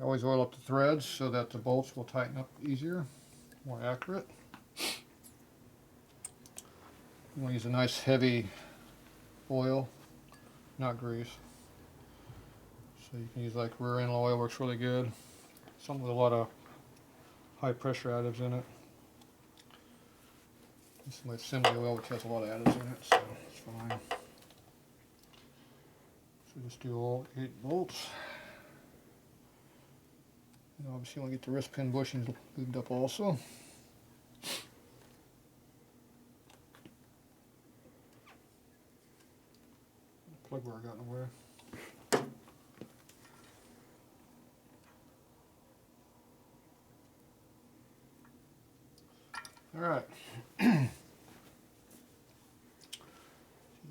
Always oil up the threads so that the bolts will tighten up easier, more accurate. You want to use a nice heavy oil, not grease. So you can use like rear end oil, works really good. Something with a lot of high pressure additives in it. This is my assembly oil, which has a lot of additives in it, so it's fine. So just do all 8 bolts. And obviously you want to get the wrist pin bushings lubed up also. Plug where I got in the way. Alright.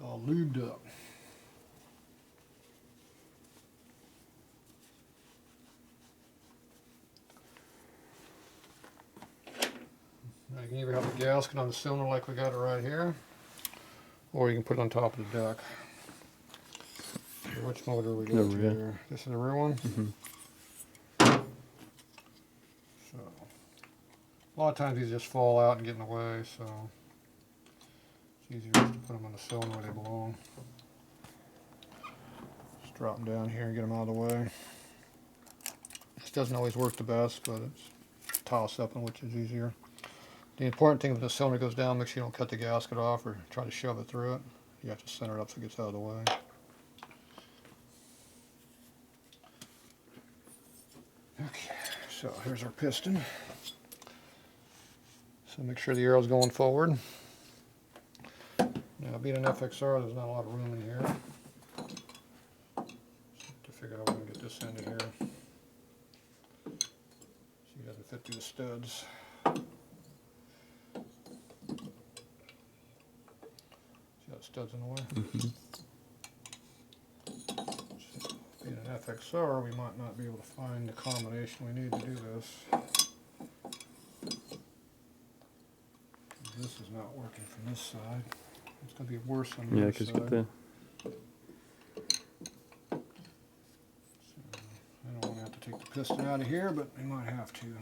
All lubed up. Now you can either have the gasket on the cylinder like we got it right here, or you can put it on top of the deck. So which motor we got here? This is the rear one? Mm-hmm. So, a lot of times these just fall out and get in the way, so it's easier just to put them on the cylinder where they belong. Just drop them down here and get them out of the way. This doesn't always work the best, but it's toss up, which is easier. The important thing when the cylinder goes down, make sure you don't cut the gasket off or try to shove it through it. You have to center it up so it gets out of the way. Okay, so here's our piston. So make sure the arrow's going forward. Now, being an FXR, there's not a lot of room in here. To figure out how we're going to get this into here. See, it doesn't fit through the studs. See how the studs in the way? Mm-hmm. So, being an FXR, we might not be able to find the combination we need to do this. This is not working from this side. It's going to be worse on the other side. Yeah, because you got the... So, I don't want to have to take the piston out of here, but we might have to. Yeah.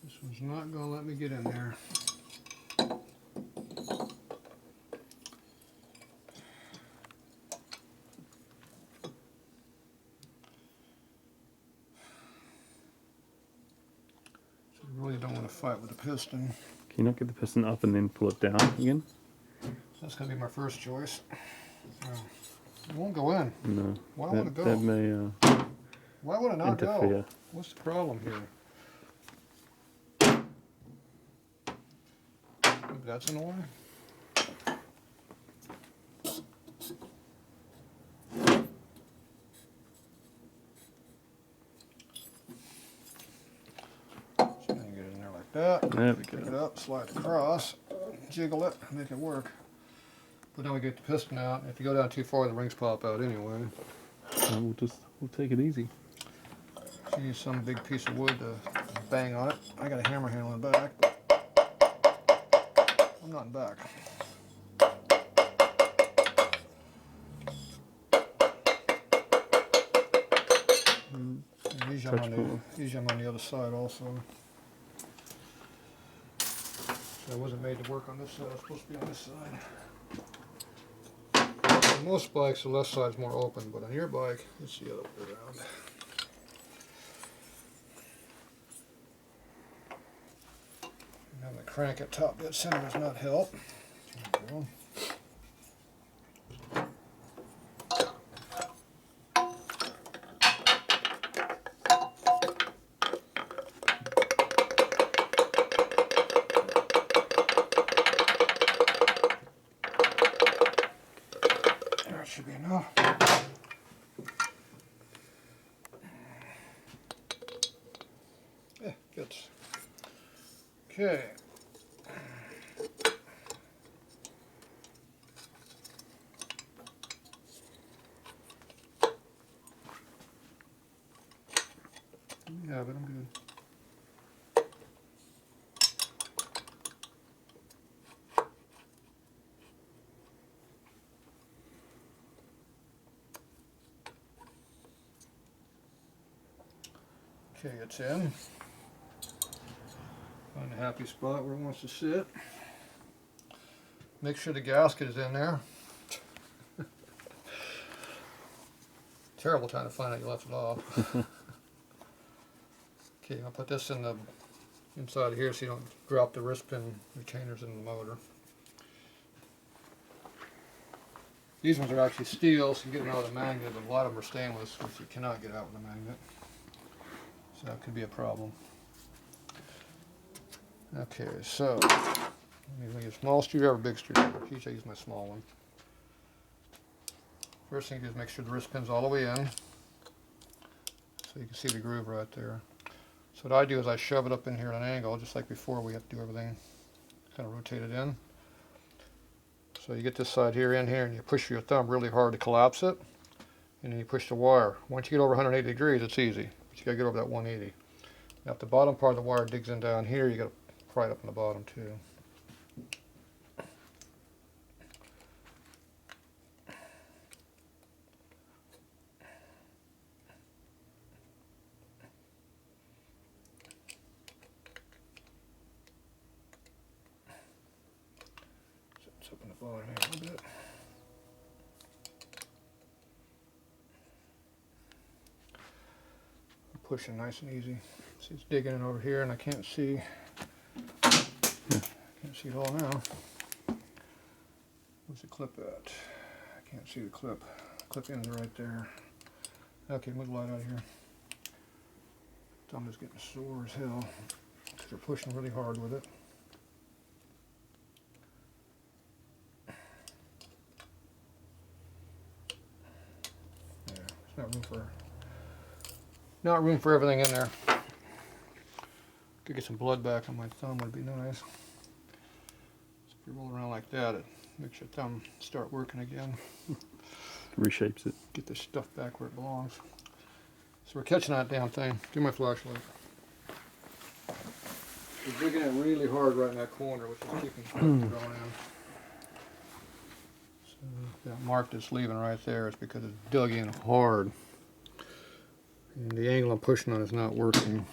This one's not going to let me get in there. Really don't want to fight with the piston. Can you not get the piston up and then pull it down again? That's going to be my first choice. It won't go in. No. Why would it go? That may Why would it not interfere. go? What's the problem here? Maybe that's in the way? That. There we go. Pick it up, slide it across, jiggle it, make it work. But now we get the piston out. If you go down too far, the rings pop out anyway. We'll take it easy. So you use some big piece of wood to bang on it. I got a hammer handle in the back, but I'm not in back. And usually I'm on the other side also. I wasn't made to work on this side, I was supposed to be on this side. On most bikes, the left side's more open, but on your bike, it's the other way around. Now the crank at top dead center does not help. There we go. Should be enough. Yeah, fits. Okay. Okay, it's in. Find a happy spot where it wants to sit. Make sure the gasket is in there. Terrible time to find out you left it off. Okay, I'll put this in the inside here so you don't drop the wrist pin retainers in the motor. These ones are actually steel, so you can get them out of the magnet, but a lot of them are stainless, which you cannot get out with a magnet. So that could be a problem. Okay, so I'm using a small screwdriver, big screwdriver. Usually I use my small one. First thing you do is make sure the wrist pin's all the way in, so you can see the groove right there. So what I do is I shove it up in here at an angle, just like before. We have to do everything kind of rotate it in. So you get this side here in here, and you push your thumb really hard to collapse it, and then you push the wire. Once you get over 180 degrees, it's easy, but you got to get over that 180. Now if the bottom part of the wire digs in down here, you got to pry it up in the bottom too. It's up in the bottom here a little bit. I'm pushing nice and easy. See, it's digging in over here, and I can't see. Can't see it all now. Where's the clip at? I can't see the clip. Clip ends right there. Okay, move the light out of here. Thumb is getting sore as hell because they're pushing really hard with it. Yeah, there's not room for everything in there. Could get some blood back on my thumb, would be nice. So if you roll around like that, it makes your thumb start working again. Reshapes it. Get this stuff back where it belongs. So we're catching that damn thing. Do my flashlight. We're digging it really hard right in that corner, which is keeping it going in. So that mark that's leaving right there is because it's dug in hard. And the angle I'm pushing on is not working.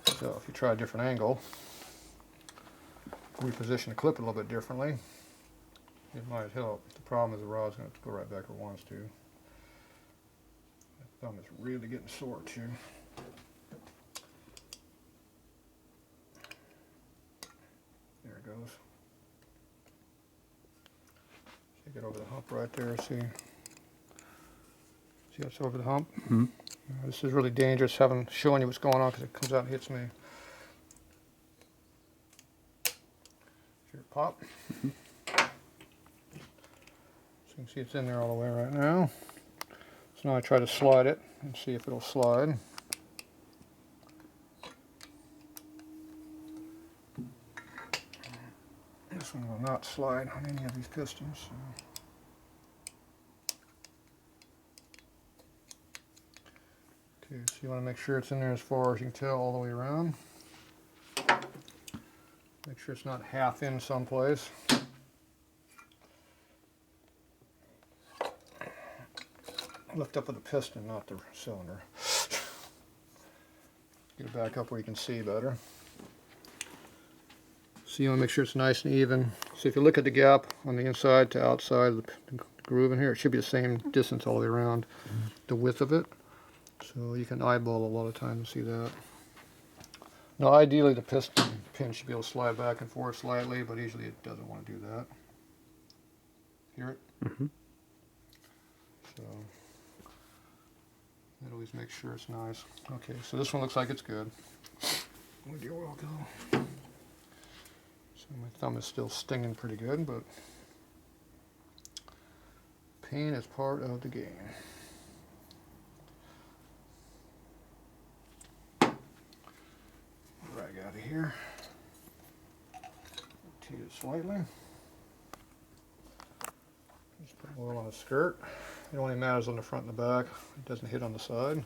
So if you try a different angle, reposition the clip a little bit differently, it might help. The problem is the rod's going to go right back where it wants to. My thumb is really getting sore too. There it goes. So get over the hump right there, see it's over the hump? Mm-hmm. This is really dangerous, showing you what's going on because it comes out and hits me. Here, pop. Mm-hmm. So you can see it's in there all the way right now. So now I try to slide it and see if it'll slide. This one will not slide on any of these pistons. So. Okay, so you want to make sure it's in there as far as you can tell all the way around. Make sure it's not half in someplace. Lift up with the piston, not the cylinder. Get it back up where you can see better. So you want to make sure it's nice and even. So if you look at the gap on the inside to outside of the groove in here, it should be the same distance all the way around, the width of it. So you can eyeball a lot of times and see that. Now ideally the piston pin should be able to slide back and forth slightly, but usually it doesn't want to do that. Hear it? Mm-hmm. So that always makes sure it's nice. Okay, so this one looks like it's good. Where'd your oil go? So my thumb is still stinging pretty good, but pain is part of the game. Drag out of here. Rotate it slightly. Just put oil on the skirt. It only matters on the front and the back. It doesn't hit on the side.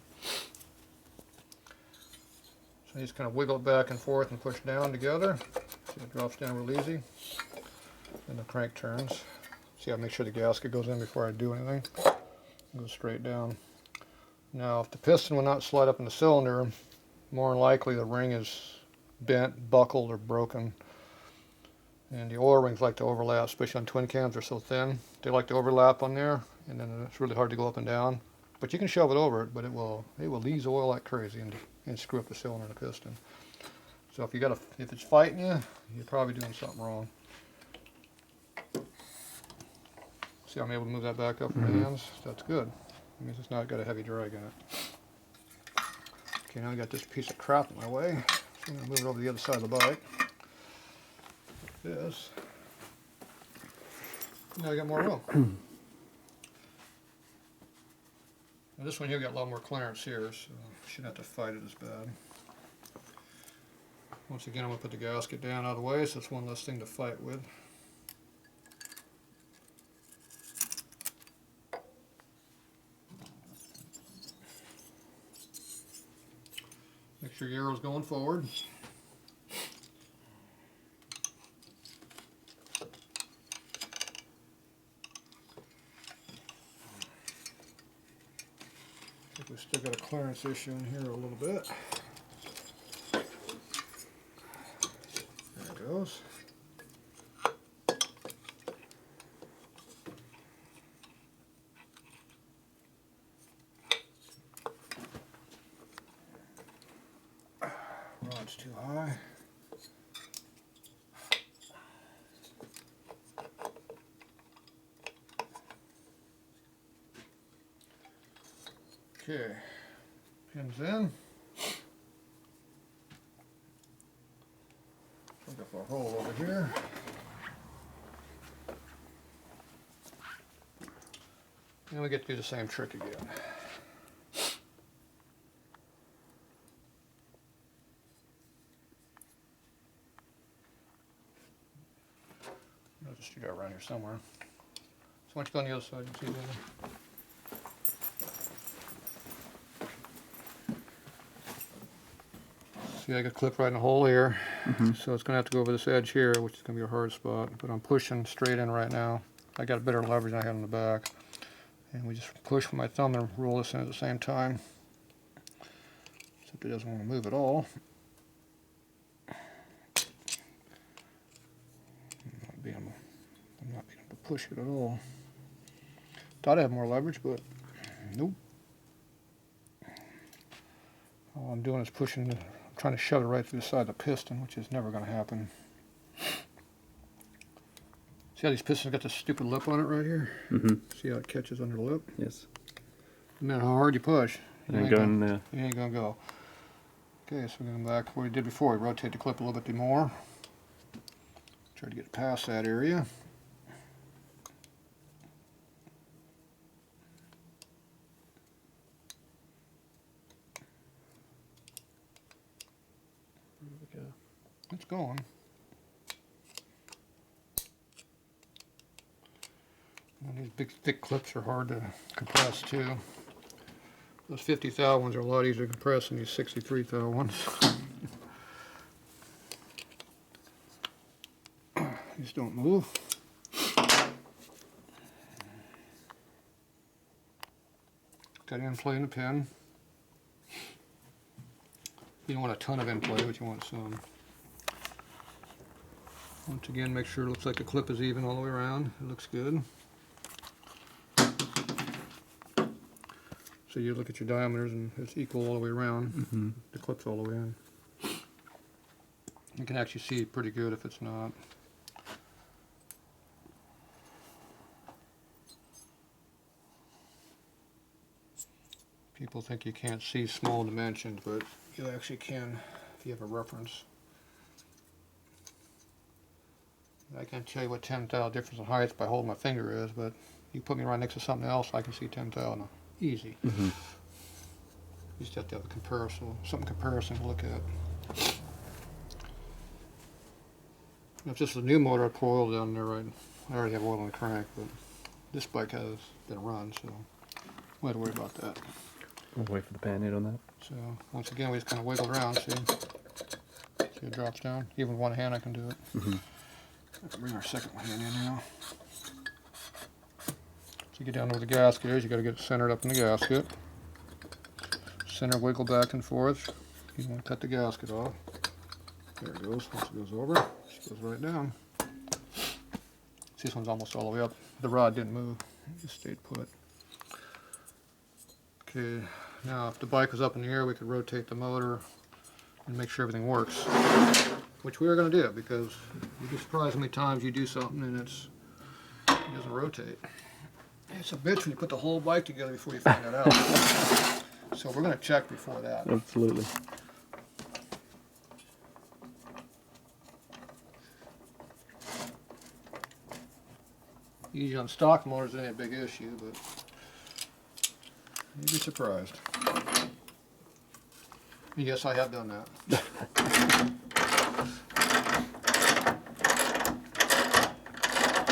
So you just kind of wiggle it back and forth and push down together. See, it drops down real easy. And the crank turns. See, I make sure the gasket goes in before I do anything. It goes straight down. Now, if the piston will not slide up in the cylinder, more than likely the ring is bent, buckled, or broken. And the oil rings like to overlap, especially on twin cams. They're so thin. They like to overlap on there, and then it's really hard to go up and down. But you can shove it over it, but it will lease oil like crazy and screw up the cylinder and the piston. So if it's fighting you, you're probably doing something wrong. See, I'm able to move that back up from my hands. That's good. It means it's not got a heavy drag in it. Okay, now I got this piece of crap in my way. So I'm gonna move it over to the other side of the bike. This. Now I got more room. Now this one here got a lot more clearance here, so I shouldn't have to fight it as bad. Once again, I'm going to put the gasket down out of the way, so it's one less thing to fight with. Make sure your arrow's going forward. I think we still got a clearance issue in here a little bit. There it goes. Rod's too high. Okay, pins in. Look up our hole over here. And we get to do the same trick again. I'll just do that around here somewhere. So why don't you go on the other side and see that? See, I got a clip right in the hole here, so it's going to have to go over this edge here, which is going to be a hard spot, but I'm pushing straight in right now. I got a better leverage than I had on the back, and we just push with my thumb and roll this in at the same time, except it doesn't want to move at all. I'm not being able to push it at all. Thought I had more leverage, but nope. All I'm doing is pushing trying to shove it right through the side of the piston, which is never going to happen. See how these pistons got this stupid lip on it right here? See how it catches under the lip? Yes. No matter how hard you push, it ain't going it ain't going to go. Okay, so we're going back to what we did before. We rotate the clip a little bit more. Try to get past that area. It's going. And these big thick clips are hard to compress too. Those 50 thou ones are a lot easier to compress than these 63 thou ones. These don't move. Got in-play in the pin. You don't want a ton of in-play, but you want some. Once again, make sure it looks like the clip is even all the way around. It looks good. So you look at your diameters and it's equal all the way around. The clip's all the way in. You can actually see it pretty good if it's not. People think you can't see small dimensions, but you actually can if you have a reference. I can't tell you what 10 thou difference in height by holding my finger is, but you put me right next to something else, I can see 10 thou easy. You just have to have a comparison to look at. If this is a new motor, I'd pour oil down there, right? I already have oil on the crank, but this bike has been run, so we don't have to worry about that. We'll wait for the pan hit on that. So once again, we just kind of wiggle around, see? See it drops down. Even with one hand, I can do it. I can bring our second hand in now. So you get down over the gasket, you got to get it centered up in the gasket. center wiggle back and forth. You want to cut the gasket off. There it goes. Once it goes over, it goes right down. See, this one's almost all the way up. The rod didn't move. It just stayed put. Okay, now if the bike was up in the air, we could rotate the motor and make sure everything works. Which we are going to do, because you'd be surprised how many times you do something and it doesn't rotate. It's a bitch when you put the whole bike together before you find that out. So we're going to check before that. Absolutely. Usually on stock motors, it ain't a big issue, but you'd be surprised. Yes, I have done that.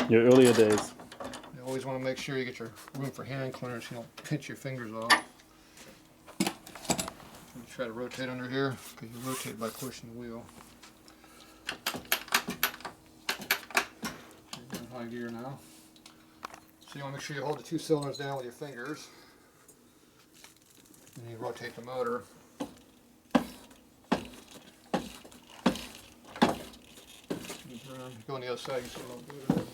Your earlier days. You always want to make sure you get your room for hand clearance, you don't pinch your fingers off. You try to rotate under here, because you rotate by pushing the wheel. You're in high gear now. So you want to make sure you hold the two cylinders down with your fingers. And you rotate the motor. Go on the other side, you see what I'm doing.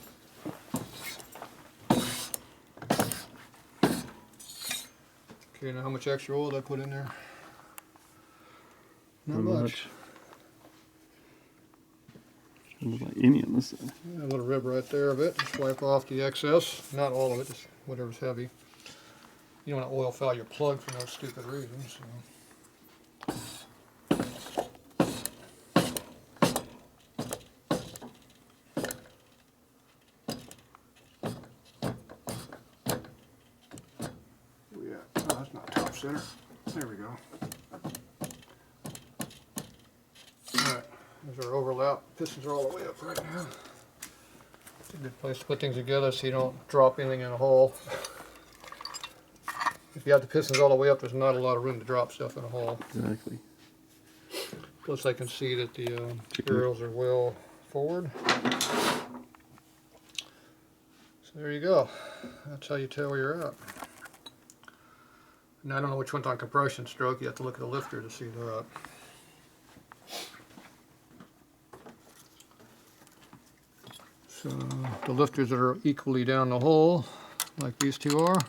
Okay, now how much extra oil did I put in there? Not much. Look like any on this side. Yeah, a little rib right there of it. Just wipe off the excess. Not all of it, just whatever's heavy. You don't want to oil foul your plug for no stupid reason. So. Yeah, oh, that's not top center. There we go. Alright, there's our overlap. Pistons are all the way up right now. It's a good place to put things together so you don't drop anything in a hole. If you have the pistons all the way up, there's not a lot of room to drop stuff in a hole. Exactly. Plus I can see that the barrels are well forward. So there you go. That's how you tell where you're at. And I don't know which one's on compression stroke. You have to look at the lifter to see that. So the lifters that are equally down the hole, like these two are,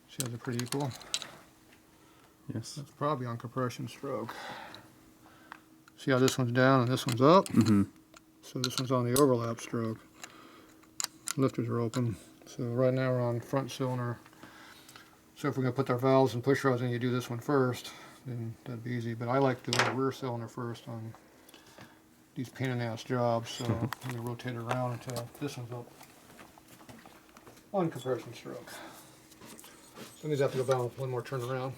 see how they're pretty equal? Yes. That's probably on compression stroke. See how this one's down and this one's up? Mm-hmm. So this one's on the overlap stroke. Lifters are open. So right now we're on front cylinder. So if we're going to put our valves and push rods in, you do this one first, then that'd be easy. But I like doing the rear cylinder first on these pain in the ass jobs. So I'm going to rotate it around until this one's up on compression stroke. So these have to go down with one more turn around.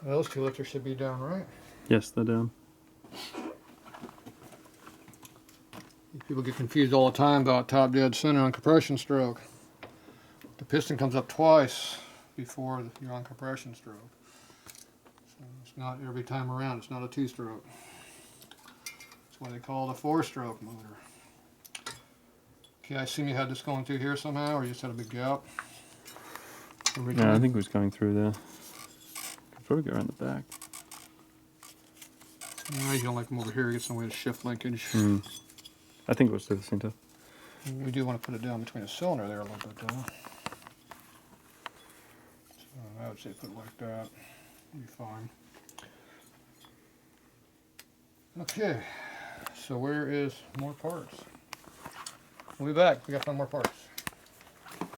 Those two lifters should be down, right? Yes, they're down. People get confused all the time about top dead center on compression stroke. The piston comes up twice before you're on compression stroke. So it's not every time around, it's not a two-stroke. That's why they call it a four-stroke motor. Okay, I assume you had this going through here somehow, or you just had a big gap? Yeah, I think it was going through there. Could probably go around the back. Yeah, you don't like them over here, it gets in the way of shift linkage. Mm. I think it was to the center. We do want to put it down between the cylinder there a little bit though. So I would say put it like that. It'll be fine. Okay, so where is more parts? We'll be back. We got to find more parts.